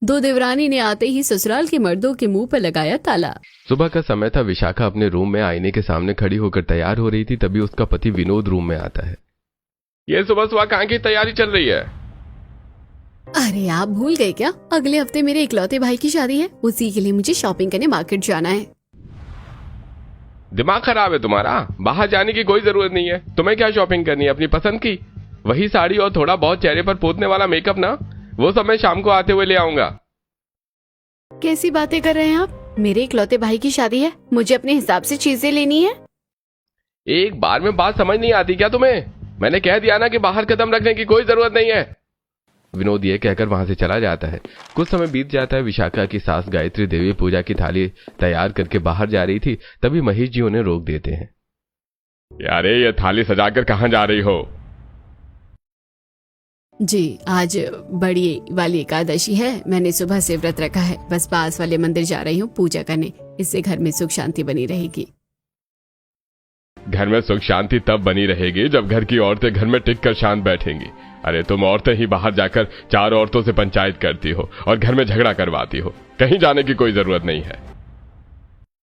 दो देवरानी ने आते ही ससुराल के मर्दों के मुंह पर लगाया ताला। सुबह का समय था। विशाखा अपने रूम में आईने के सामने खड़ी होकर तैयार हो रही थी, तभी उसका पति विनोद रूम में आता है। ये सुबह सुबह कहाँ की तैयारी चल रही है? अरे आप भूल गए क्या, अगले हफ्ते मेरे इकलौते भाई की शादी है, उसी के लिए मुझे शॉपिंग करने मार्केट जाना है। दिमाग खराब है तुम्हारा? बाहर जाने की कोई जरूरत नहीं है। तुम्हें क्या शॉपिंग करनी है? अपनी पसंद की वही साड़ी और थोड़ा बहुत चेहरे पर पोतने वाला मेकअप ना, वो सब मैं शाम को आते हुए ले आऊंगा। कैसी बातें कर रहे हैं आप? मेरे इकलौते भाई की शादी है, मुझे अपने हिसाब से चीजें लेनी है। एक बार में बात समझ नहीं आती क्या तुम्हें? मैंने कह दिया ना कि बाहर कदम रखने की कोई जरूरत नहीं है। विनोद ये कहकर वहां से चला जाता है। कुछ समय बीत जाता है। विशाखा की सास गायत्री देवी पूजा की थाली तैयार करके बाहर जा रही थी, तभी महेश जी उन्हें रोक देते हैं। यार ये थाली सजाकर कहाँ जा रही हो? जी, आज बड़ी वाली एकादशी है, मैंने सुबह से व्रत रखा है, बस पास वाले मंदिर जा रही हूँ पूजा करने, इससे घर में सुख शांति बनी रहेगी। घर में सुख शांति तब बनी रहेगी जब घर की औरतें घर में टिक कर शांत बैठेंगी। अरे तुम औरतें ही बाहर जाकर चार औरतों से पंचायत करती हो और घर में झगड़ा करवाती हो। कहीं जाने की कोई जरूरत नहीं है।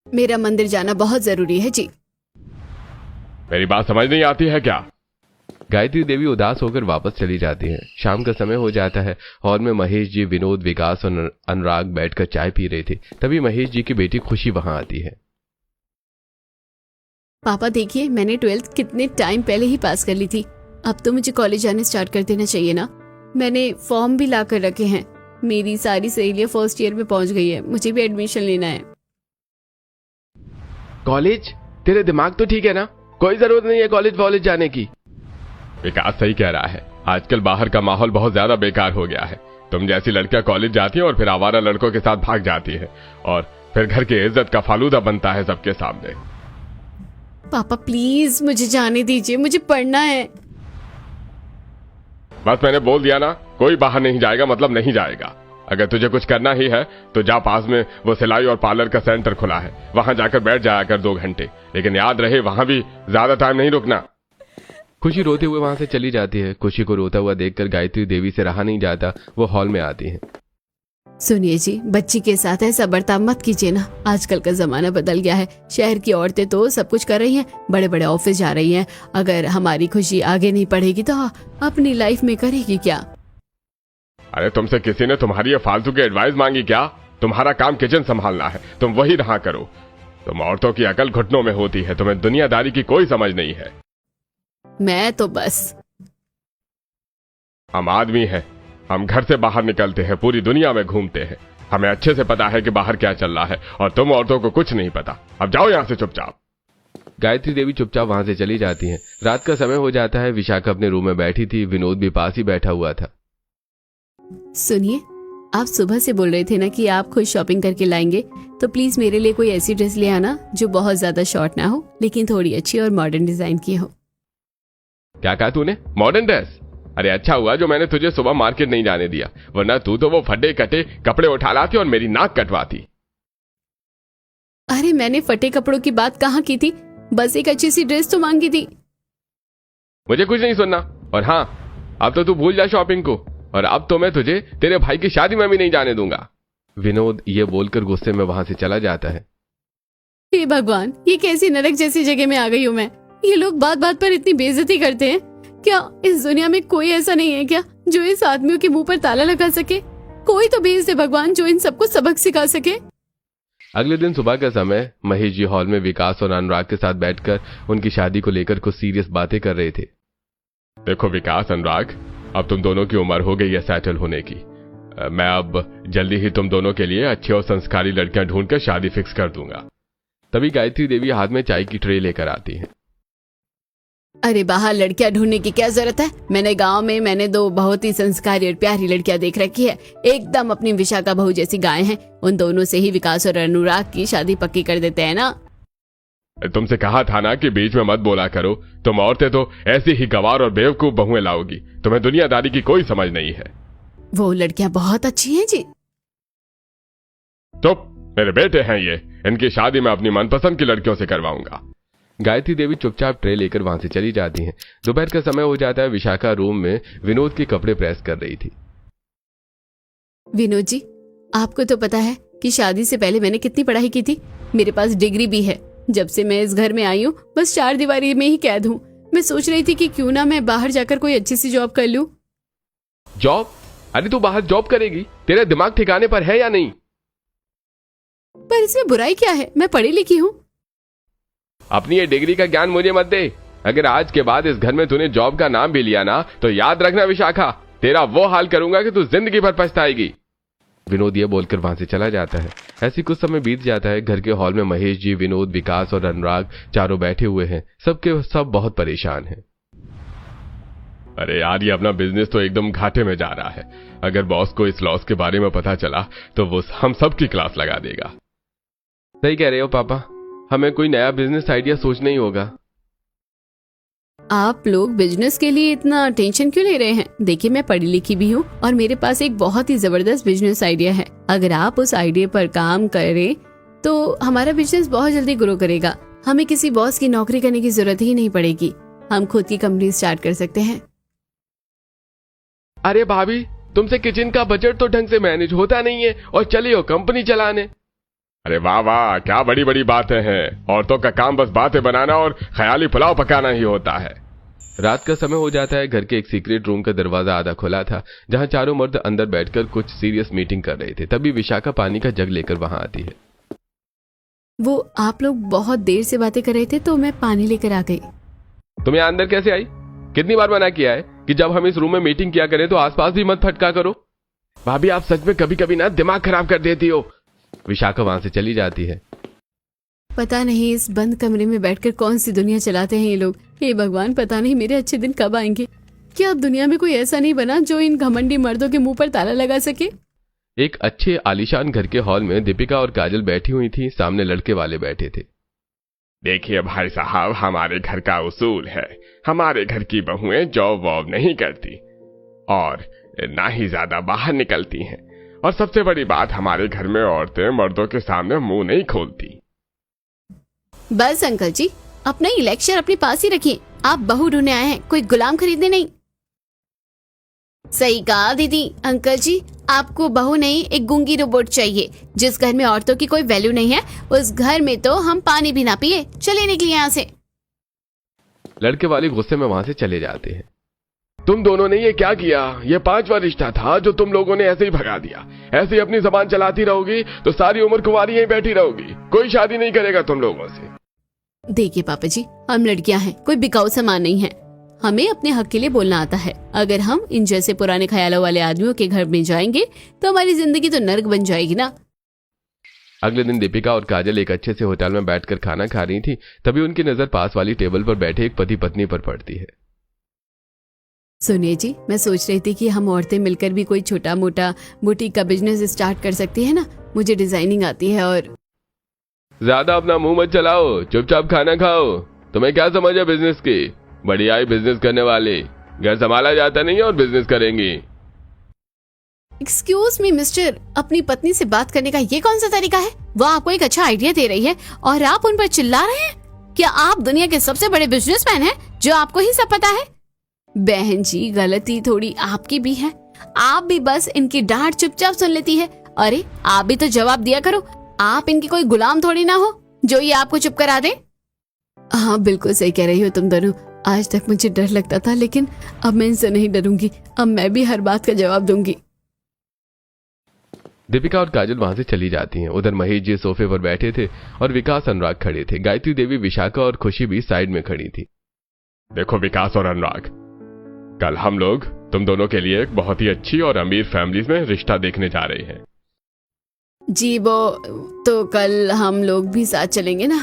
मेरा मंदिर जाना बहुत जरूरी है जी। मेरी बात समझ नहीं आती है क्या? गायत्री देवी उदास होकर वापस चली जाती हैं। शाम का समय हो जाता है। हॉल में महेश जी, विनोद, विकास और अनुराग बैठकर चाय पी रहे थे, तभी महेश जी की बेटी खुशी वहां आती है। पापा देखिए, मैंने 12th कितने टाइम पहले ही पास कर ली थी, अब तो मुझे कॉलेज जाने स्टार्ट कर देना चाहिए ना। मैंने फॉर्म भी ला कर रखे हैं, मेरी सारी सहेलियां फर्स्ट ईयर में पहुंच गई है, मुझे भी एडमिशन लेना है। कॉलेज? तेरे दिमाग तो ठीक है ना? कोई जरूरत नहीं है कॉलेज जाने की। विकास सही कह रहा है, आजकल बाहर का माहौल बहुत ज्यादा बेकार हो गया है। तुम जैसी लड़कियां कॉलेज जाती हैं और फिर आवारा लड़कों के साथ भाग जाती है और फिर घर की इज्जत का फालूदा बनता है सबके सामने। पापा प्लीज मुझे जाने दीजिए, मुझे पढ़ना है। बस मैंने बोल दिया ना, कोई बाहर नहीं जाएगा मतलब नहीं जाएगा। अगर तुझे कुछ करना ही है तो जा, पास में वो सिलाई और पार्लर का सेंटर खुला है, वहां जाकर बैठ जाया कर 2 घंटे, लेकिन याद रहे वहां भी ज्यादा टाइम नहीं रुकना। खुशी रोते हुए वहां से चली जाती है। खुशी को रोता हुआ देखकर गायत्री देवी से रहा नहीं जाता, वो हॉल में आती है। सुनिए जी, बच्ची के साथ ऐसा बर्ताव मत कीजिए ना, आजकल का जमाना बदल गया है। शहर की औरतें तो सब कुछ कर रही हैं, बड़े बड़े ऑफिस जा रही हैं, अगर हमारी खुशी आगे नहीं बढ़ेगी तो अपनी लाइफ में करेगी क्या? अरे तुमसे किसी ने तुम्हारी ये फालतू की एडवाइस मांगी क्या? तुम्हारा काम किचन संभालना है, तुम वही रहा करो। तुम औरतों की अकल घुटनों में होती है, तुम्हें दुनियादारी की कोई समझ नहीं है। मैं तो बस हम आदमी हैं, हम घर से बाहर निकलते हैं, पूरी दुनिया में घूमते हैं, हमें अच्छे से पता है कि बाहर क्या चल रहा है, और तुम औरतों को कुछ नहीं पता। अब जाओ यहां से चुपचाप। गायत्री देवी चुपचाप वहां से चली जाती हैं। रात का समय हो जाता है। विशाखा अपने रूम में बैठी थी, विनोद भी पास ही बैठा हुआ था। सुनिए, आप सुबह से बोल रहे थे ना कि आप खुद शॉपिंग करके लाएंगे, तो प्लीज मेरे लिए कोई ऐसी ड्रेस ले आना जो बहुत ज्यादा शॉर्ट ना हो, लेकिन थोड़ी अच्छी और मॉडर्न डिजाइन की हो। क्या कहा तूने? Modern dress? अरे अच्छा हुआ जो मैंने तुझे सुबह मार्केट नहीं जाने दिया, वरना तू तो वो फटे कटे कपड़े उठा लाती और मेरी नाक कटवाती। अरे मैंने फटे कपड़ों की बात कहाँ की थी, बस एक अच्छी सी ड्रेस तो मांगी थी। मुझे कुछ नहीं सुनना। और हाँ, अब तो तू भूल जा शॉपिंग को, और अब तो मैं तुझे तेरे भाई की शादी में भी नहीं जाने दूंगा। विनोद ये बोलकर गुस्से में वहां से चला जाता है। हे भगवान, ये कैसी नरक जैसी जगह में आ गई हूँ मैं। ये लोग बात बात पर इतनी बेइज्जती करते हैं। क्या इस दुनिया में कोई ऐसा नहीं है क्या जो इस आदमियों के मुंह पर ताला लगा सके? कोई तो भेज दे भगवान जो इन सबको सबक सिखा सके। अगले दिन सुबह का समय महेश जी हॉल में विकास और अनुराग के साथ बैठकर उनकी शादी को लेकर कुछ सीरियस बातें कर रहे थे। देखो विकास, अनुराग, अब तुम दोनों की उम्र हो गई है सेटल होने की। मैं अब जल्दी ही तुम दोनों के लिए अच्छी और संस्कारी लड़कियां ढूंढकर शादी फिक्स कर दूंगा। तभी गायत्री देवी हाथ में चाय की ट्रे लेकर आती हैं। अरे बाहर लड़कियां ढूंढने की क्या जरूरत है? मैंने गांव में 2 बहुत ही संस्कारी और प्यारी लड़कियां देख रखी है, एकदम अपनी विशाखा बहू जैसी गाय हैं। उन दोनों से ही विकास और अनुराग की शादी पक्की कर देते हैं ना। तुमसे कहा था ना कि बीच में मत बोला करो। तुम औरतें तो ऐसी ही गवार और बेवकूफ बहुएं लाओगी, तुम्हें दुनियादारी की कोई समझ नहीं है। वो लड़कियां बहुत अच्छी हैं जी। चुप, मेरे बेटे हैं ये, इनकी शादी मैं अपनी मनपसंद की लड़कियों से करवाऊंगा। गायत्री देवी चुपचाप ट्रे लेकर वहां से चली जाती हैं। दोपहर का समय हो जाता है। विशाखा रूम में विनोद के कपड़े प्रेस कर रही थी। विनोद जी, आपको तो पता है कि शादी से पहले मैंने कितनी पढ़ाई की थी। मेरे पास डिग्री भी है। जब से मैं इस घर में आई हूँ बस 4 दीवारी में ही कैद हूँ। मैं सोच रही थी कि क्यों ना मैं बाहर जाकर कोई अच्छी सी जॉब कर लूँ। जॉब? अरे तू बाहर जॉब करेगी? तेरा दिमाग ठिकाने पर है या नहीं? पर इसमें बुराई क्या है? मैं पढ़ी लिखी हूँ। अपनी ये डिग्री का ज्ञान मुझे मत दे। अगर आज के बाद इस घर में तूने जॉब का नाम भी लिया ना तो याद रखना विशाखा, तेरा वो हाल करूंगा कि तू जिंदगी भर पछताएगी। विनोद ये बोलकर वहां से चला जाता है। ऐसी कुछ समय बीत जाता है। घर के हॉल में महेश जी, विनोद, विकास और अनुराग चारों बैठे हुए हैं। सबके सब बहुत परेशान हैं। अरे यार, ये अपना बिजनेस तो एकदम घाटे में जा रहा है। अगर बॉस को इस लॉस के बारे में पता चला तो वो हम सब की क्लास लगा देगा। सही कह रहे हो पापा, हमें कोई नया बिजनेस आइडिया सोचना ही होगा। आप लोग बिजनेस के लिए इतना टेंशन क्यों ले रहे हैं? देखिए, मैं पढ़ी लिखी भी हूँ और मेरे पास एक बहुत ही जबरदस्त बिजनेस आइडिया है। अगर आप उस आइडिया पर काम करें तो हमारा बिजनेस बहुत जल्दी ग्रो करेगा। हमें किसी बॉस की नौकरी करने की जरूरत ही नहीं पड़ेगी। हम खुद की कंपनी स्टार्ट कर सकते हैं। अरे भाभी, तुमसे किचन का बजट तो ढंग से मैनेज होता नहीं है और चली हो कंपनी चलाने। अरे वाह वाह, क्या बड़ी बड़ी बातें हैं। औरतों का काम बस बातें बनाना और ख्याली पुलाव पकाना ही होता है। रात का समय हो जाता है। घर के एक सीक्रेट रूम का दरवाजा आधा खुला था, जहां चारों मर्द अंदर बैठकर कुछ सीरियस मीटिंग कर रहे थे। तभी विशाखा पानी का जग लेकर वहां आती है। वो आप लोग बहुत देर से बातें कर रहे थे तो मैं पानी लेकर आ गई। तुम यहाँ अंदर कैसे आई? कितनी बार मना किया है कि जब हम इस रूम में मीटिंग किया करें तो आसपास भी मत फटका करो। भाभी, आप सच में कभी कभी ना दिमाग खराब कर देती हो। विशाखा वहां से चली जाती है। पता नहीं इस बंद कमरे में बैठकर कौन सी दुनिया चलाते हैं ये लोग। हे भगवान, पता नहीं मेरे अच्छे दिन कब आएंगे। क्या अब दुनिया में कोई ऐसा नहीं बना जो इन घमंडी मर्दों के मुंह पर ताला लगा सके? एक अच्छे आलीशान घर के हॉल में दीपिका और काजल बैठी हुई थी। सामने लड़के वाले बैठे थे। देखिए भाई साहब, हमारे घर का उसूल है, हमारे घर की बहुएं जॉब वॉब नहीं करती और ना ही ज्यादा बाहर निकलती हैं। और सबसे बड़ी बात, हमारे घर में औरतें मर्दों के सामने मुंह नहीं खोलती। बस अंकल जी, अपना ये लेक्चर अपने पास ही रखिए। आप बहू ढूंढने आए हैं, कोई गुलाम खरीदने नहीं। सही कहा दीदी। अंकल जी, आपको बहू नहीं, एक गूंगी रोबोट चाहिए। जिस घर में औरतों की कोई वैल्यू नहीं है उस घर में तो हम पानी भी ना पिए। चलिए निकलिए यहाँ से। लड़के वाले गुस्से में वहां से चले जाते हैं। तुम दोनों ने ये क्या किया? ये 5वां रिश्ता था जो तुम लोगों ने ऐसे ही भगा दिया। ऐसे ही अपनी जबान चलाती रहोगी तो सारी उम्र कुंवारी यहीं बैठी रहोगी। कोई शादी नहीं करेगा तुम लोगों से। देखिए पापा जी, हम लड़कियां हैं, कोई बिकाऊ सामान नहीं है। हमें अपने हक के लिए बोलना आता है। अगर हम इन जैसे पुराने ख्यालों वाले आदमियों के घर में जाएंगे तो हमारी जिंदगी तो नर्क बन जाएगी ना। अगले दिन दीपिका और काजल एक अच्छे से होटल में बैठकर खाना खा रही थी। तभी उनकी नजर पास वाली टेबल पर बैठे एक पति पत्नी पर पड़ती है। सुनिए जी, मैं सोच रही थी कि हम औरतें मिलकर भी कोई छोटा मोटा बुटीक का बिजनेस स्टार्ट कर सकती है ना। मुझे डिजाइनिंग आती है और ज्यादा अपना मुंह मत चलाओ, चुपचाप खाना खाओ। तुम्हें क्या समझ है बिजनेस की? बढ़िया ही बिजनेस करने वाले। घर संभाला जाता नहीं है और बिजनेस करेंगी। एक्सक्यूज मी मिस्टर, अपनी पत्नी से बात करने का ये कौन सा तरीका है? वो आपको एक अच्छा आइडिया दे रही है और आप उन पर चिल्ला रहे हैं। क्या आप दुनिया के सबसे बड़े बिजनेसमैन हैं जो आपको ही सब पता है? बहन जी, गलती थोड़ी आपकी भी है। आप भी बस इनकी डांट चुपचाप सुन लेती है। अरे आप भी तो जवाब दिया करो। आप इनकी कोई गुलाम थोड़ी ना हो जो ये आपको चुप करा दे। हाँ, बिल्कुल सही कह रही हो तुम दोनों। आज तक मुझे डर लगता था, लेकिन अब मैं इनसे नहीं डरूंगी। अब मैं भी हर बात का जवाब दूंगी। दीपिका और काजल वहां से चली जाती हैं। उधर महेश जी सोफे पर बैठे थे और विकास अनुराग खड़े थे। गायत्री देवी, विशाखा और खुशी भी साइड में खड़ी थी। देखो विकास और अनुराग, कल हम लोग तुम दोनों के लिए एक बहुत ही अच्छी और अमीर फैमिलीज में रिश्ता देखने जा रहे हैं। जी, वो तो कल हम लोग भी साथ चलेंगे ना।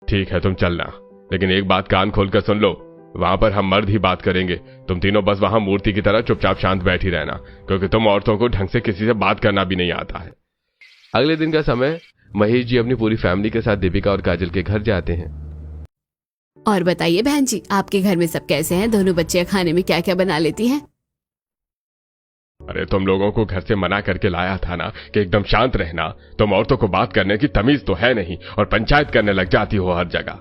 ठीक है, तुम चलना, लेकिन एक बात कान खोलकर सुन लो। वहां पर हम मर्द ही बात करेंगे। तुम तीनों बस वहां मूर्ति की तरह चुपचाप शांत बैठी रहना, क्योंकि तुम औरतों को ढंग से किसी से बात करना भी नहीं आता है। अगले दिन का समय, महेश जी अपनी पूरी फैमिली के साथ दीपिका और काजल के घर जाते हैं। और बताइए बहन जी, आपके घर में सब कैसे हैं? दोनों बच्चे खाने में क्या क्या बना लेती हैं? अरे तुम लोगों को घर से मना करके लाया था ना कि एकदम शांत रहना। तुम औरतों को बात करने की तमीज तो है नहीं और पंचायत करने लग जाती हो हर जगह।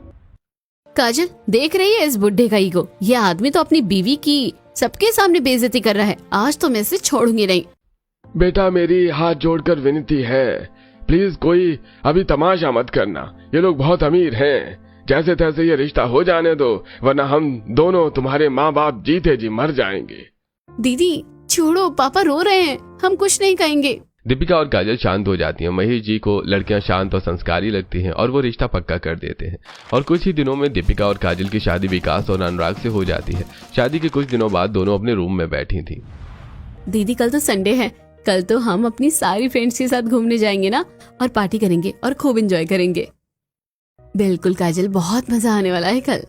काजल, देख रही है इस बुड्ढे का ईगो? ये आदमी तो अपनी बीवी की सबके सामने बेइज्जती कर रहा है। आज तो मैं इसे छोड़ूंगी नहीं। बेटा मेरी हाथ जोड़कर विनती है, प्लीज कोई अभी तमाशा मत करना। ये लोग बहुत अमीर हैं, जैसे तैसे ये रिश्ता हो जाने दो, वरना हम दोनों तुम्हारे माँ बाप जीते जी मर जाएंगे। दीदी छोड़ो, पापा रो रहे हैं, हम कुछ नहीं कहेंगे। दीपिका और काजल शांत हो जाती हैं। महेश जी को लड़कियां शांत और संस्कारी लगती हैं और वो रिश्ता पक्का कर देते हैं। और कुछ ही दिनों में दीपिका और काजल की शादी विकास और अनुराग से हो जाती है। शादी के कुछ दिनों बाद दोनों अपने रूम में बैठी थी। दीदी कल तो संडे है, कल तो हम अपनी सारी फ्रेंड्स के साथ घूमने जाएंगे ना, और पार्टी करेंगे और खूब एंजॉय करेंगे। बिल्कुल काजल, बहुत मजा आने वाला है कल।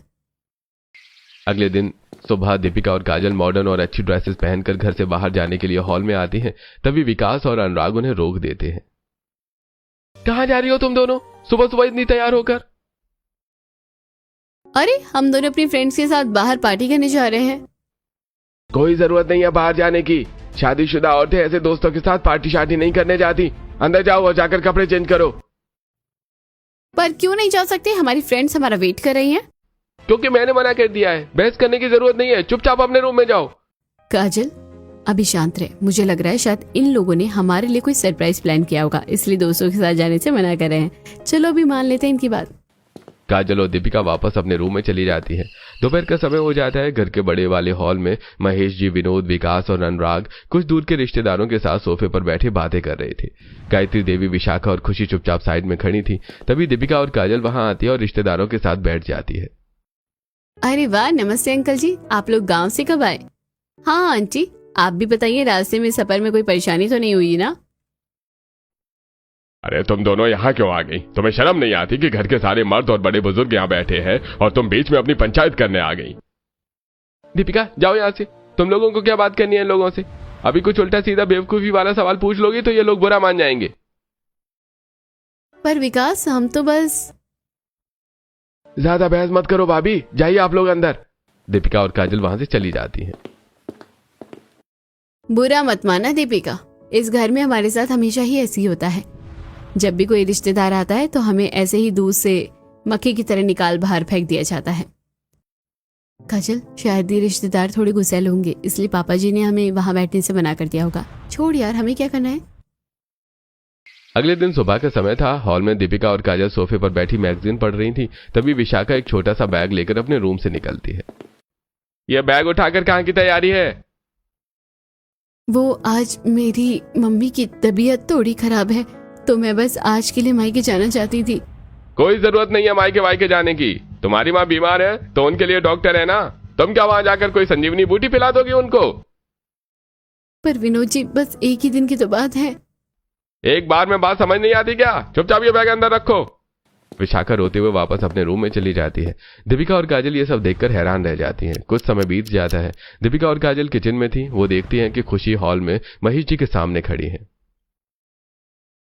अगले दिन सुबह दीपिका और काजल मॉडर्न और अच्छी ड्रेसेस पहनकर घर से बाहर जाने के लिए हॉल में आती हैं। तभी विकास और अनुराग उन्हें रोक देते हैं। कहाँ जा रही हो तुम दोनों सुबह सुबह इतनी तैयार होकर? अरे हम दोनों अपनी फ्रेंड्स के साथ बाहर पार्टी करने जा रहे हैं। कोई जरूरत नहीं है बाहर जाने की। शादीशुदा औरतें ऐसे दोस्तों के साथ पार्टी शार्टी नहीं करने जाती। अंदर जाओ और जाकर कपड़े चेंज करो। पर क्यों नहीं जा सकते? हमारी फ्रेंड्स हमारा वेट कर रही हैं। क्योंकि मैंने मना कर दिया है। बहस करने की जरूरत नहीं है, चुपचाप अपने रूम में जाओ। काजल अभी शांत रहे, मुझे लग रहा है शायद इन लोगों ने हमारे लिए कोई सरप्राइज प्लान किया होगा, इसलिए दोस्तों के साथ जाने से मना कर रहे हैं। चलो अभी मान लेते हैं इनकी बात। काजल और दीपिका वापस अपने रूम में चली जाती है। दोपहर का समय हो जाता है। घर के बड़े वाले हॉल में महेश जी, विनोद, विकास और अनुराग कुछ दूर के रिश्तेदारों के साथ सोफे पर बैठे बातें कर रहे थे। गायत्री देवी, विशाखा और खुशी चुपचाप साइड में खड़ी थी। तभी दीपिका और काजल वहां आती है और रिश्तेदारों के साथ बैठ जाती है। अरे वाह, नमस्ते अंकल जी, आप लोग गांव से कब आए? हाँ आंटी, आप भी बताइए, रास्ते में सफर में कोई परेशानी तो नहीं हुई ना? अरे तुम दोनों यहाँ क्यों आ गई? तुम्हें शर्म नहीं आती कि घर के सारे मर्द और बड़े बुजुर्ग यहाँ बैठे हैं और तुम बीच में अपनी पंचायत करने आ गई? दीपिका जाओ यहाँ से, तुम लोगों को क्या बात करनी है इन लोगों से? अभी कुछ उल्टा सीधा बेवकूफी वाला सवाल पूछ लोगी तो ये लोग बुरा मान जाएंगे। पर विकास, हम तो बस। ज्यादा बहस मत करो भाभी, जाइए आप लोग अंदर। दीपिका और काजल वहां से चली जाती हैं। बुरा मत माना दीपिका, इस घर में हमारे साथ हमेशा ही ऐसे ही होता है। जब भी कोई रिश्तेदार आता है तो हमें ऐसे ही दूध से मक्खी की तरह निकाल बाहर फेंक दिया जाता है। काजल, शायद ये रिश्तेदार थोड़े गुस्सैल होंगे, इसलिए पापा जी ने हमें वहां बैठने से मना कर दिया होगा। छोड़ यार, हमें क्या करना है। अगले दिन सुबह का समय था। हॉल में दीपिका और काजल सोफे पर बैठी मैगजीन पढ़ रही थी। तभी विशाखा एक छोटा सा बैग लेकर अपने रूम से निकलती है। यह बैग उठाकर कहाँ की तैयारी है? वो आज मेरी मम्मी की तबीयत थोड़ी खराब है, तो मैं बस आज के लिए मायके जाना चाहती थी। कोई जरूरत नहीं है मायके वायके जाने की। तुम्हारी माँ बीमार है तो उनके लिए डॉक्टर है ना। तुम क्या वहां जाकर कोई संजीवनी बूटी पिला दोगी उनको? पर विनोद जी, बस एक ही दिन की तो बात है। एक बार में बात समझ नहीं आती क्या? चुपचाप ये बैग अंदर रखो। विशाखा रोते हुए वापस अपने रूम में चली जाती है। दीपिका और काजल ये सब देखकर हैरान रह जाती हैं। कुछ समय बीत जाता है। दीपिका और काजल किचन में थी। वो देखती हैं कि खुशी हॉल में महेश जी के सामने खड़ी है।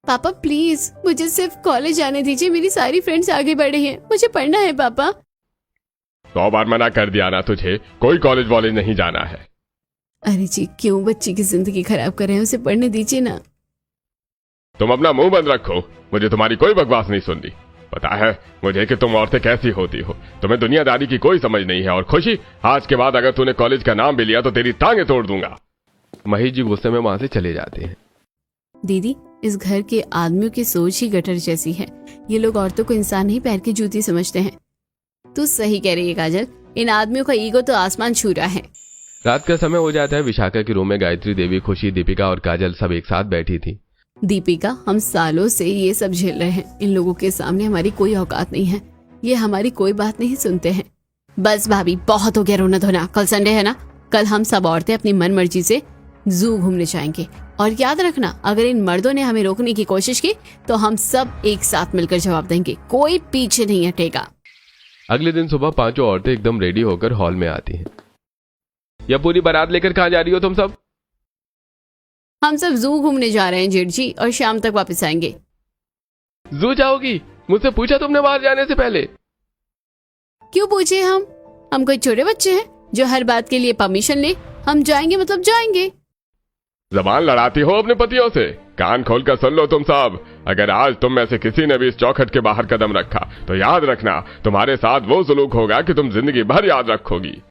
पापा प्लीज, मुझे सिर्फ कॉलेज जाने दीजिए, मेरी सारी फ्रेंड्स आगे बढ़ रही हैं, मुझे पढ़ना है पापा। 100 बार मना कर दिया ना तुझे, कोई कॉलेज वॉलेज नहीं जाना है। अरे जी, क्यों बच्ची की जिंदगी खराब कर रहे हैं, उसे पढ़ने दीजिए ना। तुम अपना मुंह बंद रखो, मुझे तुम्हारी कोई बकवास नहीं सुननी। पता है मुझे कि तुम औरतें कैसी होती हो। तुम्हें दुनियादारी की कोई समझ नहीं है। और खुशी, आज के बाद अगर तूने कॉलेज का नाम भी लिया तो तेरी टांगें तोड़ दूंगा। महेश जी गुस्से में वहां से चले जाते हैं। दीदी, इस घर के आदमियों की सोच ही गटर जैसी है। ये लोग औरतों को इंसान ही पैर की जूती समझते हैं। तू सही कह रही है काजल, इन आदमियों का ईगो तो आसमान छू रहा है। रात का समय हो जाता है। विशाखा के रूम में गायत्री देवी, खुशी, दीपिका और काजल सब एक साथ बैठी थी। दीपिका, हम सालों से ये सब झेल रहे हैं। इन लोगों के सामने हमारी कोई औकात नहीं है। ये हमारी कोई बात नहीं सुनते हैं। बस भाभी, बहुत हो गया रोना धोना। कल संडे है ना, कल हम सब औरतें अपनी मन मर्जी से जू घूमने जाएंगे। और याद रखना, अगर इन मर्दों ने हमें रोकने की कोशिश की तो हम सब एक साथ मिलकर जवाब देंगे, कोई पीछे नहीं हटेगा। अगले दिन सुबह पांचों औरतें एकदम रेडी होकर हॉल में आती हैं। यह पूरी बारात लेकर कहाँ जा रही हो तुम सब? हम सब जू घूमने जा रहे हैं जेठ जी, और शाम तक वापस आएंगे। जू जाओगी? मुझसे पूछा तुमने बाहर जाने से पहले? क्यों पूछे? हम कोई छोटे बच्चे हैं जो हर बात के लिए परमिशन ले? हम जाएंगे मतलब जाएंगे। जबान लड़ाती हो अपने पतियों से? कान खोलकर सुन लो तुम सब, अगर आज तुम में से किसी ने भी इस चौखट के बाहर कदम रखा तो याद रखना, तुम्हारे साथ वो सलूक होगा कि तुम जिंदगी भर याद रखोगी।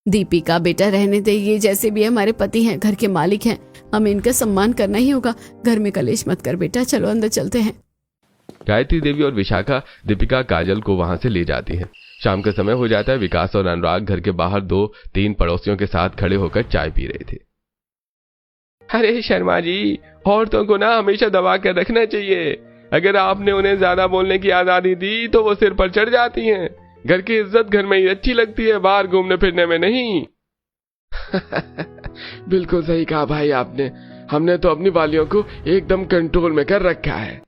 दीपिका बेटा, रहने दे, ये जैसे भी हमारे पति हैं, घर के मालिक हैं। हमें इनका सम्मान करना ही होगा। घर में कलेश मत कर बेटा, चलो अंदर चलते हैं। गायत्री देवी और विशाखा दीपिका काजल को वहां से ले जाती हैं। शाम का समय हो जाता है। विकास और अनुराग घर के बाहर 2-3 पड़ोसियों के साथ खड़े होकर चाय पी रहे थे। अरे शर्मा जी, औरतों को ना हमेशा दबा कर रखना चाहिए। अगर आपने उन्हें ज्यादा बोलने की आजादी दी तो वो सिर पर चढ़ जाती हैं। घर की इज्जत घर में ही अच्छी लगती है, बाहर घूमने फिरने में नहीं। बिल्कुल सही कहा भाई आपने। हमने तो अपनी वालियों को एकदम कंट्रोल में कर रखा है।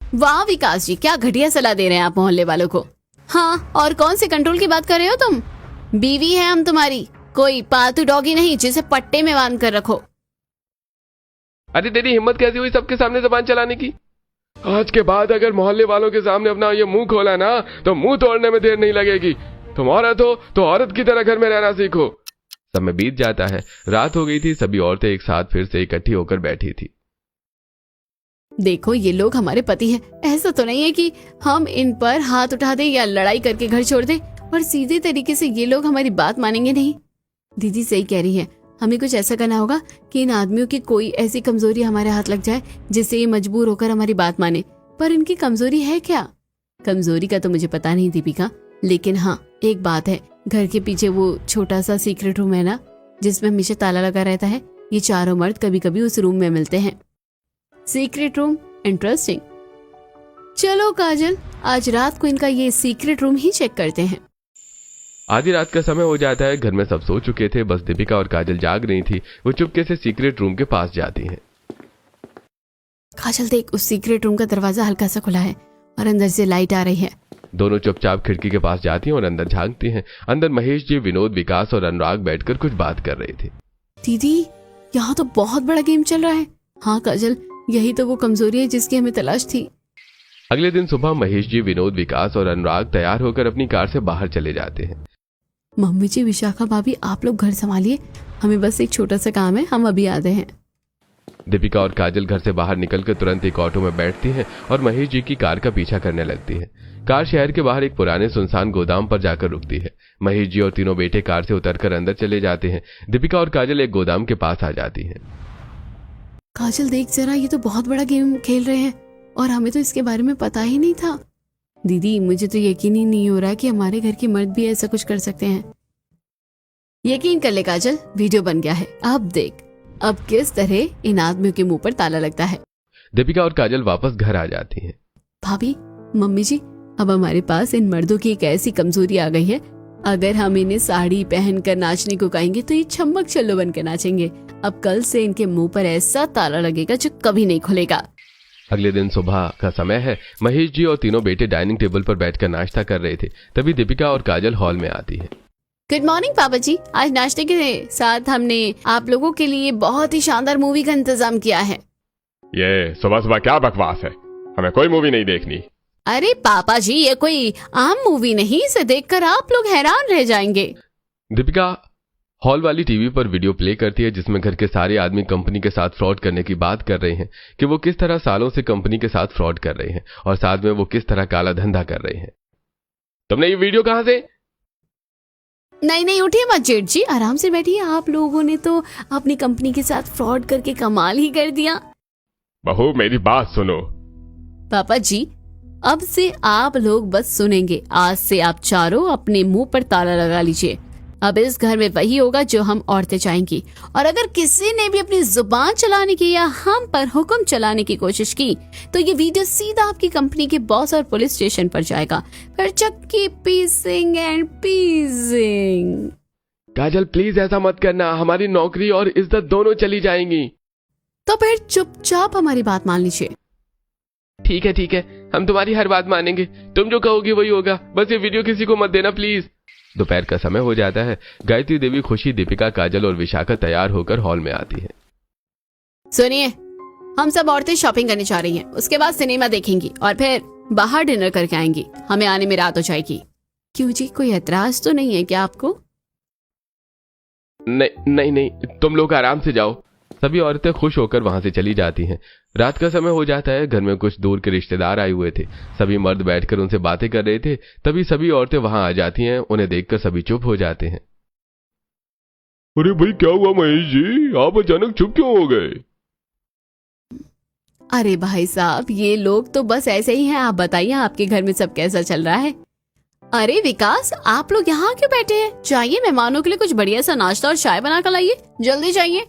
वाह विकास जी, क्या घटिया सलाह दे रहे हैं आप मोहल्ले वालों को। हाँ, और कौन से कंट्रोल की बात कर रहे हो तुम? बीवी है हम तुम्हारी, कोई पालतू डॉगी नहीं जिसे पट्टे में बांध कर रखो। अरे तेरी हिम्मत कैसी हुई सबके सामने जबान चलाने की? आज के बाद अगर मोहल्ले वालों के सामने अपना ये मुंह खोला ना तो मुंह तोड़ने में देर नहीं लगेगी। तुम औरत हो तो औरत की तरह घर में रहना सीखो। समय बीत जाता है। रात हो गई थी। सभी औरतें एक साथ फिर से इकट्ठी होकर बैठी थी। देखो ये लोग हमारे पति हैं। ऐसा तो नहीं है कि हम इन पर हाथ उठा दें या लड़ाई करके घर छोड़ दें, और सीधे तरीके से ये लोग हमारी बात मानेंगे नहीं। दीदी सही कह रही है, हमें कुछ ऐसा करना होगा कि इन आदमियों की कोई ऐसी कमजोरी हमारे हाथ लग जाए जिससे ये मजबूर होकर हमारी बात माने। पर इनकी कमजोरी है क्या? कमजोरी का तो मुझे पता नहीं दीपिका, लेकिन हाँ एक बात है, घर के पीछे वो छोटा सा सीक्रेट रूम है ना, जिसमें हमेशा ताला लगा रहता है। ये चारों मर्द कभी कभी उस रूम में मिलते हैं। Secret room, interesting. चलो काजल, आज रात को इनका ये सीक्रेट रूम ही चेक करते हैं। आधी रात का समय हो जाता है। घर में सब सो चुके थे, बस दीपिका और काजल जाग रही थी। वो चुपके से सीक्रेट रूम के पास जाती हैं। काजल देख, उस सीक्रेट रूम का दरवाजा हल्का सा खुला है और अंदर से लाइट आ रही है। दोनों चुपचाप खिड़की के पास जाती हैं और अंदर झांकती हैं। अंदर महेश जी, विनोद, विकास और अनुराग बैठकर कुछ बात कर रहे थे। दीदी, यहाँ तो बहुत बड़ा गेम चल रहा है। हाँ काजल, यही तो वो कमजोरी है जिसकी हमें तलाश थी। अगले दिन सुबह महेश जी, विनोद, विकास और अनुराग तैयार होकर अपनी कार से बाहर चले जाते हैं। मम्मी जी, विशाखा भाभी, आप लोग घर संभालिए, हमें बस एक छोटा सा काम है, हम अभी आते हैं। दीपिका और काजल घर से बाहर निकलकर तुरंत एक ऑटो में बैठती हैं और महेश जी की कार का पीछा करने लगती है। कार शहर के बाहर एक पुराने सुनसान गोदाम पर जाकर रुकती है। महेश जी और तीनों बेटे कार से उतरकर अंदर चले जाते हैं। दीपिका और काजल एक गोदाम के पास आ जाती हैं। काजल देख जरा, ये तो बहुत बड़ा गेम खेल रहे हैं और हमें तो इसके बारे में पता ही नहीं था। दीदी, मुझे तो यकीन ही नहीं हो रहा कि हमारे घर के मर्द भी ऐसा कुछ कर सकते हैं। यकीन कर ले काजल, वीडियो बन गया है। अब देख, अब किस तरह इन आदमियों के मुंह पर ताला लगता है। दीपिका और काजल वापस घर आ जाती हैं। भाभी, मम्मी जी, अब हमारे पास इन मर्दों की एक ऐसी कमजोरी आ गई है, अगर हम इन्हें साड़ी पहनकर नाचने को कहेंगे तो ये छम्मक चल्लो बन के नाचेंगे। अब कल से इनके मुंह पर ऐसा ताला लगेगा जो कभी नहीं खुलेगा। अगले दिन सुबह का समय है। महेश जी और तीनों बेटे डाइनिंग टेबल पर बैठकर नाश्ता कर रहे थे। तभी दीपिका और काजल हॉल में आती है। गुड मॉर्निंग पापा जी, आज नाश्ते के साथ हमने आप लोगों के लिए बहुत ही शानदार मूवी का इंतजाम किया है। ये सुबह सुबह क्या बकवास है? हमें कोई मूवी नहीं देखनी। अरे पापा जी, ये कोई आम मूवी नहीं, इसे देखकर आप लोग हैरान रह जाएंगे। दीपिका हॉल वाली टीवी पर वीडियो प्ले करती है जिसमें घर के सारे आदमी कंपनी के साथ फ्रॉड करने की बात कर रहे हैं कि वो किस तरह सालों से कंपनी के साथ फ्रॉड कर रहे हैं और साथ में वो किस तरह काला धंधा कर रहे हैं। तुमने ये वीडियो कहां से? नहीं उठिए मत जेठ जी, आराम से बैठिए। आप लोगों ने तो अपनी कंपनी के साथ फ्रॉड करके कमाल ही कर दिया। बहू मेरी बात सुनो। पापा जी, अब से आप लोग बस सुनेंगे। आज से आप चारों अपने मुंह पर ताला लगा लीजिए। अब इस घर में वही होगा जो हम औरतें चाहेंगी, और अगर किसी ने भी अपनी जुबान चलाने की या हम पर हुक्म चलाने की कोशिश की तो ये वीडियो सीधा आपकी कंपनी के बॉस और पुलिस स्टेशन पर जाएगा। फिर चक्की पीसिंग एंड पीसिंग। काजल प्लीज ऐसा मत करना, हमारी नौकरी और इज्जत दोनों चली जाएंगी। तो फिर चुपचाप हमारी बात मान लीजिए। ठीक है, हम तुम्हारी हर बात मानेंगे। तुम जो कहोगी वही होगा। बस ये वीडियो किसी को मत देना प्लीज। दोपहर का समय हो जाता है। गायत्री देवी, खुशी, दीपिका, काजल और विशाखा तैयार होकर हॉल में आती हैं। सुनिए, हम सब औरतें शॉपिंग करने जा रही हैं, उसके बाद सिनेमा देखेंगी और फिर बाहर डिनर करके आएंगी। हमें आने में रात हो जाएगी। क्यों जी, कोई ऐतराज तो नहीं है क्या आपको? नहीं, तुम लोग आराम से जाओ। सभी औरतें खुश होकर वहां से चली जाती हैं। रात का समय हो जाता है। घर में कुछ दूर के रिश्तेदार आए हुए थे। सभी मर्द बैठकर उनसे बातें कर रहे थे। तभी सभी औरतें वहां आ जाती हैं। उन्हें देखकर सभी चुप हो जाते हैं। अरे भाई क्या हुआ महेश जी, आप अचानक चुप क्यों हो गए? अरे भाई साहब, ये लोग तो बस ऐसे ही हैं। आप बताइए आपके घर में सब कैसा चल रहा है? अरे विकास, आप लोग यहाँ क्यों बैठे हैं? चाहिए मेहमानों के लिए कुछ बढ़िया सा नाश्ता और चाय बना कर लाइए, जल्दी चाहिए।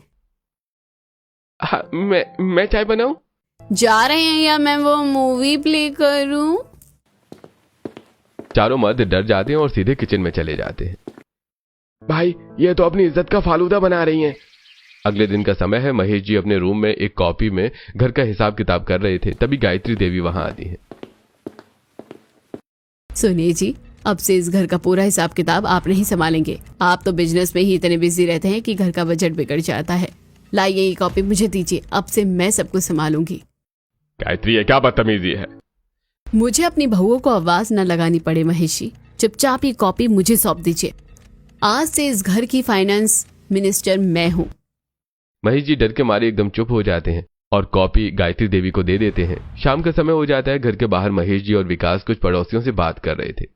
हाँ, मैं चाय बनाऊं? जा रहे हैं या मैं वो मूवी प्ले करूं? चारों मर्द डर जाते हैं और सीधे किचन में चले जाते हैं। भाई ये तो अपनी इज्जत का फालूदा बना रही हैं। अगले दिन का समय है। महेश जी अपने रूम में एक कॉपी में घर का हिसाब किताब कर रहे थे, तभी गायत्री देवी वहां आती है। सुनिए जी, अब से इस घर का पूरा हिसाब किताब आप नहीं संभालेंगे। आप तो बिजनेस में ही इतने बिजी रहते हैं कि घर का बजट बिगड़ जाता है। लाइए ये कॉपी मुझे दीजिए, अब से मैं सब कुछ संभालूंगी। गायत्री ये क्या बदतमीजी है? मुझे अपनी बहुओं को आवाज न लगानी पड़े महेश जी, चुपचाप ये कॉपी मुझे सौंप दीजिए। आज से इस घर की फाइनेंस मिनिस्टर मैं हूँ। महेश जी डर के मारे एकदम चुप हो जाते हैं और कॉपी गायत्री देवी को दे देते हैं। शाम का समय हो जाता है। घर के बाहर महेश जी और विकास कुछ पड़ोसियों से बात कर रहे थे।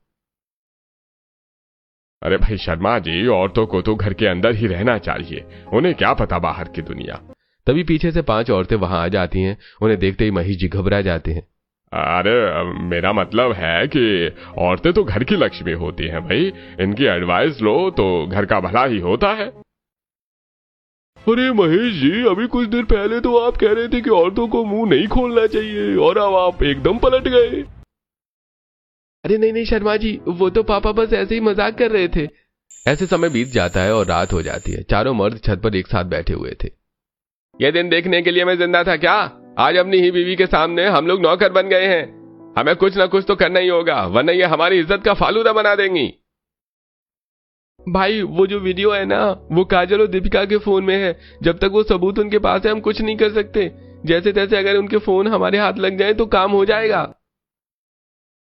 अरे भाई शर्मा जी, औरतों को तो घर के अंदर ही रहना चाहिए, उन्हें क्या पता बाहर की दुनिया। तभी पीछे से 5 औरतें वहां आ जाती हैं। उन्हें देखते ही महेश जी घबरा जाते हैं। अरे मेरा मतलब है कि औरतें तो घर की लक्ष्मी होती हैं भाई, इनकी एडवाइस लो तो घर का भला ही होता है। अरे महेश जी, अभी कुछ देर पहले तो आप कह रहे थे कि औरतों को मुंह नहीं खोलना चाहिए और अब आप एकदम पलट गए। अरे नहीं शर्मा जी, वो तो पापा बस ऐसे ही मजाक कर रहे थे। ऐसे समय बीत जाता है और रात हो जाती है। चारों मर्द छत पर एक साथ बैठे हुए थे। यह दिन देखने के लिए मैं जिंदा था क्या? आज अपनी ही बीवी के सामने हम लोग नौकर बन गए हैं। हमें कुछ ना कुछ तो करना ही होगा, वरना ये हमारी इज्जत का फालूदा बना देंगी। भाई वो जो वीडियो है ना, वो काजल और दीपिका के फोन में है। जब तक वो सबूत उनके पास है हम कुछ नहीं कर सकते। जैसे तैसे अगर उनके फोन हमारे हाथ लग जाए तो काम हो जाएगा।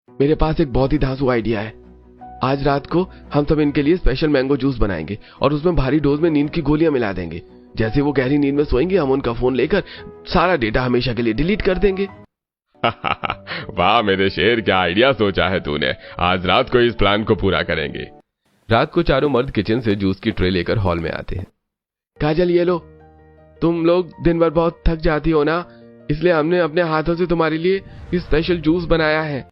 मेरे पास एक बहुत ही धांसू आइडिया है। आज रात को हम सब इनके लिए स्पेशल मैंगो जूस बनाएंगे और उसमें भारी डोज में नींद की गोलियां मिला देंगे। जैसे वो गहरी नींद में सोएंगे, हम उनका फोन लेकर सारा डेटा हमेशा के लिए डिलीट कर देंगे। वाह मेरे शेर, क्या आइडिया सोचा है तूने। आज रात को इस प्लान को पूरा करेंगे। रात को चारों मर्द किचन से जूस की ट्रे लेकर हॉल में आते हैं। काजल ये लो, तुम लोग दिन भर बहुत थक जाती हो ना, इसलिए हमने अपने हाथों से तुम्हारे लिए ये स्पेशल जूस बनाया है।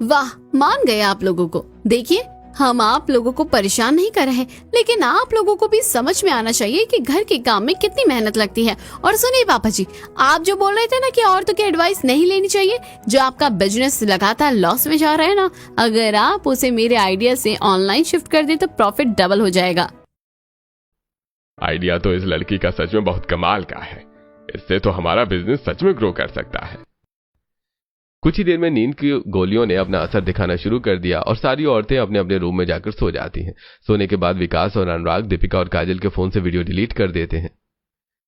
वाह, मान गए आप लोगों को। देखिए, हम आप लोगों को परेशान नहीं कर रहे, लेकिन आप लोगों को भी समझ में आना चाहिए कि घर के काम में कितनी मेहनत लगती है। और सुनिए पापा जी, आप जो बोल रहे थे ना कि औरतों की एडवाइस नहीं लेनी चाहिए, जो आपका बिजनेस लगातार लॉस में जा रहा है ना, अगर आप उसे मेरे आइडिया से ऑनलाइन शिफ्ट कर दे तो प्रॉफिट डबल हो जाएगा। आइडिया तो इस लड़की का सच में बहुत कमाल का है। इससे तो हमारा बिजनेस सच में ग्रो कर सकता है। कुछ ही देर में नींद की गोलियों ने अपना असर दिखाना शुरू कर दिया और सारी औरतें अपने अपने रूम में जाकर सो जाती हैं। सोने के बाद विकास और अनुराग दीपिका और काजल के फोन से वीडियो डिलीट कर देते हैं।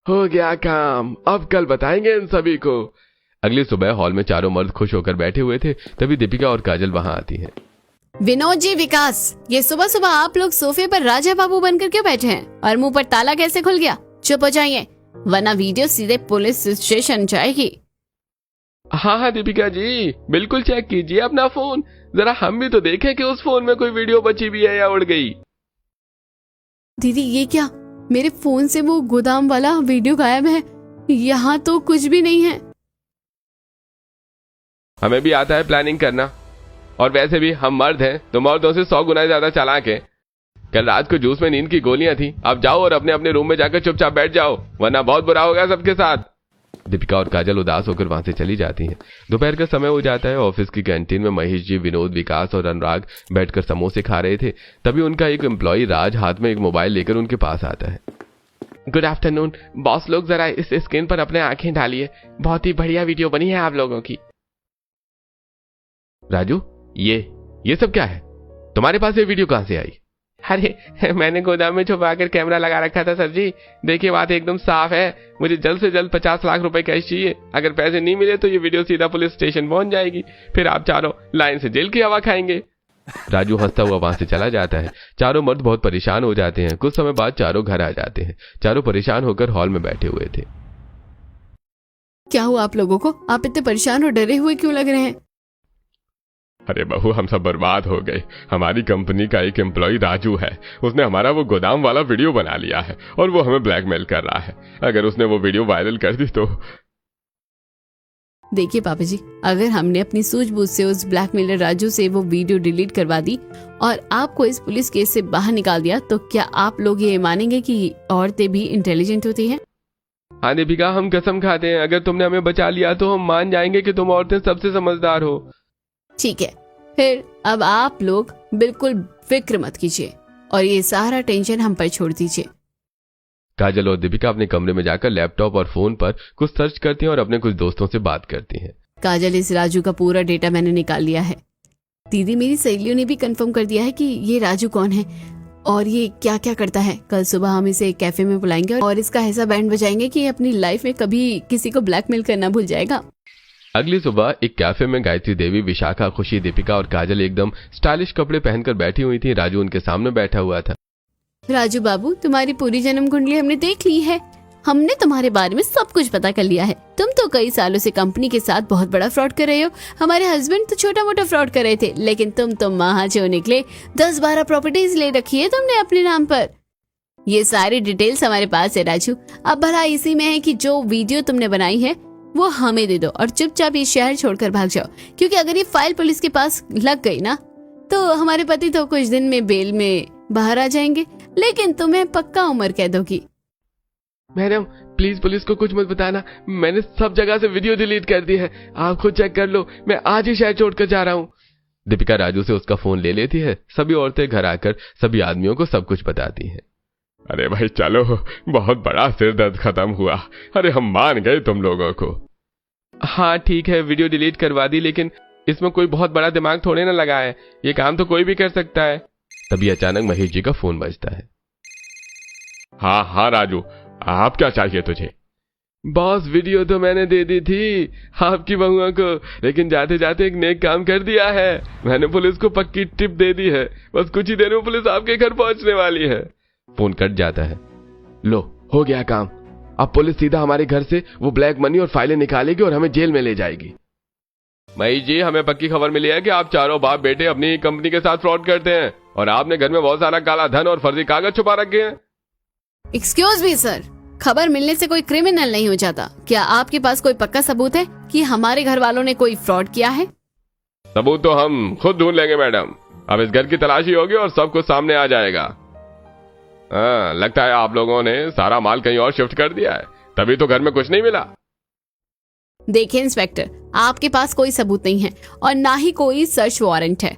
हो गया काम, अब कल बताएंगे इन सभी को। अगली सुबह हॉल में चारों मर्द खुश होकर बैठे हुए थे, तभी दीपिका और काजल वहां आती हैं। विनोद जी, विकास, ये सुबह सुबह आप लोग सोफे पर राजा बाबू बनकर क्यों बैठे हैं? और मुंह पर ताला कैसे खुल गया? चुप हो जाइए, वरना वीडियो सीधे पुलिस स्टेशन जाएगी। हाँ दीपिका जी, बिल्कुल चेक कीजिए अपना फोन, जरा हम भी तो देखें कि उस फोन में कोई वीडियो बची भी है या उड़ गई। दीदी ये क्या, मेरे फोन से वो गोदाम वाला वीडियो गायब है। यहाँ तो कुछ भी नहीं है। हमें भी आता है प्लानिंग करना, और वैसे भी हम मर्द हैं तो मर्दों से 100 गुना ज्यादा चालाक हैं। कल रात को जूस में नींद की गोलियां थी। अब जाओ और अपने अपने रूम में जाकर चुपचाप बैठ जाओ, वरना बहुत बुरा होगा सबके साथ। दीपिका और काजल उदास होकर वहां से चली जाती हैं। दोपहर का समय हो जाता है। ऑफिस की कैंटीन में महेश जी, विनोद, विकास और अनुराग बैठकर समोसे खा रहे थे। तभी उनका एक एम्प्लॉय राज हाथ में एक मोबाइल लेकर उनके पास आता है। गुड आफ्टरनून बॉस लोग, जरा इस स्क्रीन पर अपने आंखें डालिए, बहुत ही बढ़िया वीडियो बनी है आप लोगों की। राजू, ये सब क्या है? तुम्हारे पास ये वीडियो कहां से आई? अरे मैंने गोदाम में छुपाकर कैमरा लगा रखा था सर जी। देखिए बात एकदम साफ है। मुझे जल्द से जल्द 50 लाख रुपए कैश चाहिए। अगर पैसे नहीं मिले तो ये वीडियो सीधा पुलिस स्टेशन पहुंच जाएगी, फिर आप चारों लाइन से जेल की हवा खाएंगे। राजू हंसता हुआ वहां से चला जाता है। चारों मर्द बहुत परेशान हो जाते हैं। कुछ समय बाद चारों घर आ जाते हैं। चारों परेशान होकर हॉल में बैठे हुए थे। क्या हुआ आप लोगों को? आप इतने परेशान और डरे हुए क्यों लग रहे हैं? अरे बहू, हम सब बर्बाद हो गए। हमारी कंपनी का एक एम्प्लॉय राजू है, उसने हमारा वो गोदाम वाला वीडियो बना लिया है और वो हमें ब्लैकमेल कर रहा है। अगर उसने वो वीडियो वायरल कर दी तो। देखिए पापा जी, अगर हमने अपनी सूझबूझ से उस ब्लैकमेलर राजू से वो वीडियो डिलीट करवा दी और आपको इस पुलिस केस से बाहर निकाल दिया, तो क्या आप लोग ये मानेंगे कि औरतें भी इंटेलिजेंट होती हैं? हाँ दीपिका, हम कसम खाते हैं, अगर तुमने हमें बचा लिया तो हम मान जाएंगे कि तुम औरतें सबसे समझदार हो। ठीक है, फिर अब आप लोग बिल्कुल फिक्र मत कीजिए और ये सारा टेंशन हम पर छोड़ दीजिए। काजल और दीपिका अपने कमरे में जाकर लैपटॉप और फोन पर कुछ सर्च करती हैं और अपने कुछ दोस्तों से बात करती हैं। काजल, इस राजू का पूरा डेटा मैंने निकाल लिया है। दीदी, मेरी सहेलियों ने भी कंफर्म कर दिया है कि ये राजू कौन है और ये क्या क्या करता है। कल सुबह हम इसे एक कैफे में बुलाएंगे और इसका ऐसा बैंड बजाएंगे कि ये अपनी लाइफ में कभी किसी को ब्लैकमेल करना भूल जाएगा। अगली सुबह एक कैफे में गायत्री देवी, विशाखा, खुशी, दीपिका और काजल एकदम स्टाइलिश कपड़े पहनकर बैठी हुई थी। राजू उनके सामने बैठा हुआ था। राजू बाबू, तुम्हारी पूरी जन्म कुंडली हमने देख ली है। हमने तुम्हारे बारे में सब कुछ पता कर लिया है। तुम तो कई सालों से कंपनी के साथ बहुत बड़ा फ्रॉड कर रहे हो। हमारे हस्बैंड तो छोटा मोटा फ्रॉड कर रहे थे, लेकिन तुम तो महाजो निकले। 10-12 प्रॉपर्टीज ले रखी है तुमने अपने नाम पर। ये सारी डिटेल्स हमारे पास है राजू। अब भला इसी में है कि जो वीडियो तुमने बनाई है वो हमें दे दो और चुपचाप ये शहर छोड़कर भाग जाओ, क्योंकि अगर ये फाइल पुलिस के पास लग गई ना तो हमारे पति तो कुछ दिन में बेल में बाहर आ जाएंगे, लेकिन तुम्हें पक्का उम्र कैद होगी। मैडम प्लीज पुलिस को कुछ मत बताना, मैंने सब जगह से वीडियो डिलीट कर दी है। आप खुद चेक कर लो, मैं आज ही शहर छोड़कर जा रहा हूँ। दीपिका राजू से उसका फोन ले लेती है। सभी औरतें घर आकर सभी आदमियों को सब कुछ बताती हैं। अरे भाई चलो, बहुत बड़ा सिर दर्द खत्म हुआ। अरे हम मान गए तुम लोगों को। हाँ ठीक है, वीडियो डिलीट करवा दी, लेकिन इसमें कोई बहुत बड़ा दिमाग थोड़े ना लगा है। ये काम तो कोई भी कर सकता है। तभी अचानक महेश जी का फोन बजता है। हाँ हाँ राजू, आप क्या चाहिए तुझे? बॉस, वीडियो तो मैंने दे दी थी आपकी बहुओं को, लेकिन जाते जाते एक नेक काम कर दिया है। मैंने पुलिस को पक्की टिप दे दी है। बस कुछ ही देर में पुलिस आपके घर पहुंचने वाली है। फोन कट जाता है। लो, हो गया काम। अब पुलिस सीधा हमारे घर से वो ब्लैक मनी और फाइलें निकालेगी और हमें जेल में ले जाएगी। मई जी, हमें पक्की खबर मिली है कि आप चारों बाप बेटे अपनी कंपनी के साथ फ्रॉड करते हैं और आपने घर में बहुत सारा काला धन और फर्जी कागज छुपा रखे हैं। एक्सक्यूज मी सर, खबर मिलने से कोई क्रिमिनल नहीं हो जाता। क्या आपके पास कोई पक्का सबूत है कि हमारे घर वालों ने कोई फ्रॉड किया है? सबूत तो हम खुद ढूंढ लेंगे मैडम। अब इस घर की तलाशी होगी और सब कुछ सामने आ जाएगा। हाँ, लगता है आप लोगों ने सारा माल कहीं और शिफ्ट कर दिया है, तभी तो घर में कुछ नहीं मिला। देखिए इंस्पेक्टर, आपके पास कोई सबूत नहीं है और ना ही कोई सर्च वारंट है।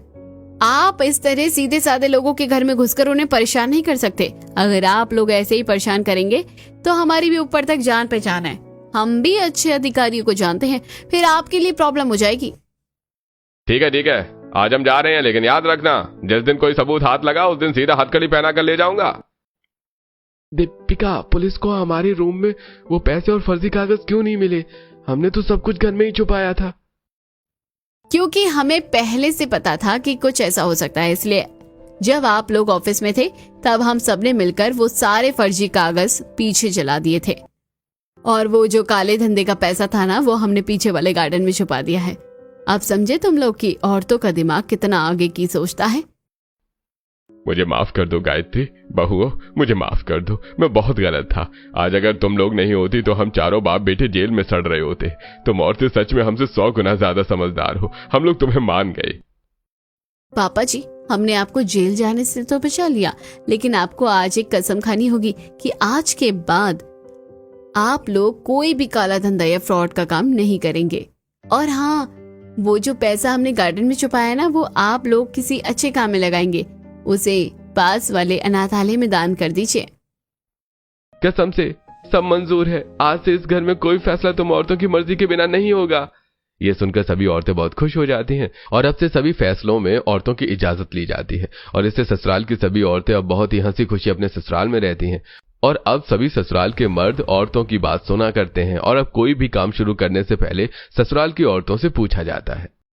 आप इस तरह सीधे साधे लोगों के घर में घुसकर उन्हें परेशान नहीं कर सकते। अगर आप लोग ऐसे ही परेशान करेंगे तो हमारी भी ऊपर तक जान पहचान है। हम भी अच्छे अधिकारियों को जानते हैं, फिर आपके लिए प्रॉब्लम हो जाएगी। ठीक है, आज हम जा रहे हैं, लेकिन याद रखना जिस दिन कोई सबूत हाथ लगा उस दिन सीधा हथकड़ी पहना कर ले जाऊंगा। दीपिका, पुलिस को हमारे रूम में वो पैसे और फर्जी कागज क्यों नहीं मिले? हमने तो सब कुछ घर में ही छुपाया था। क्योंकि हमें पहले से पता था कि कुछ ऐसा हो सकता है, इसलिए जब आप लोग ऑफिस में थे तब हम सबने मिलकर वो सारे फर्जी कागज पीछे जला दिए थे और वो जो काले धंधे का पैसा था ना, वो हमने पीछे वाले गार्डन में छुपा दिया है। अब समझे तुम लोग कि औरतों का दिमाग कितना आगे की सोचता है। मुझे माफ कर दो गायत्री, बहुओं मुझे माफ कर दो, मैं बहुत गलत था। आज अगर तुम लोग नहीं होती तो हम चारों बाप बेटे जेल में सड़ रहे होते। तुम औरतें सच में हमसे 100 गुना ज्यादा समझदार हो। हम लोग तुम्हें मान गए। पापा जी, हमने आपको जेल जाने से तो बचा लिया, लेकिन आपको आज एक कसम खानी होगी कि आज के बाद आप लोग कोई भी काला धंधा या फ्रॉड का काम नहीं करेंगे। और हाँ, वो जो पैसा हमने गार्डन में छुपाया ना, वो आप लोग किसी अच्छे काम में लगाएंगे। उसे पास वाले अनाथालय में दान कर दीजिए। कसम से सब मंजूर है। आज से इस घर में कोई फैसला तुम औरतों की मर्जी के बिना नहीं होगा। ये सुनकर सभी औरतें बहुत खुश हो जाती हैं और अब से सभी फैसलों में औरतों की इजाजत ली जाती है और इससे ससुराल की सभी औरतें अब बहुत ही हंसी खुशी अपने ससुराल में रहती हैं। और अब सभी ससुराल के मर्द औरतों की बात सुना करते हैं और अब कोई भी काम शुरू करने से पहले ससुराल की औरतों से पूछा जाता है।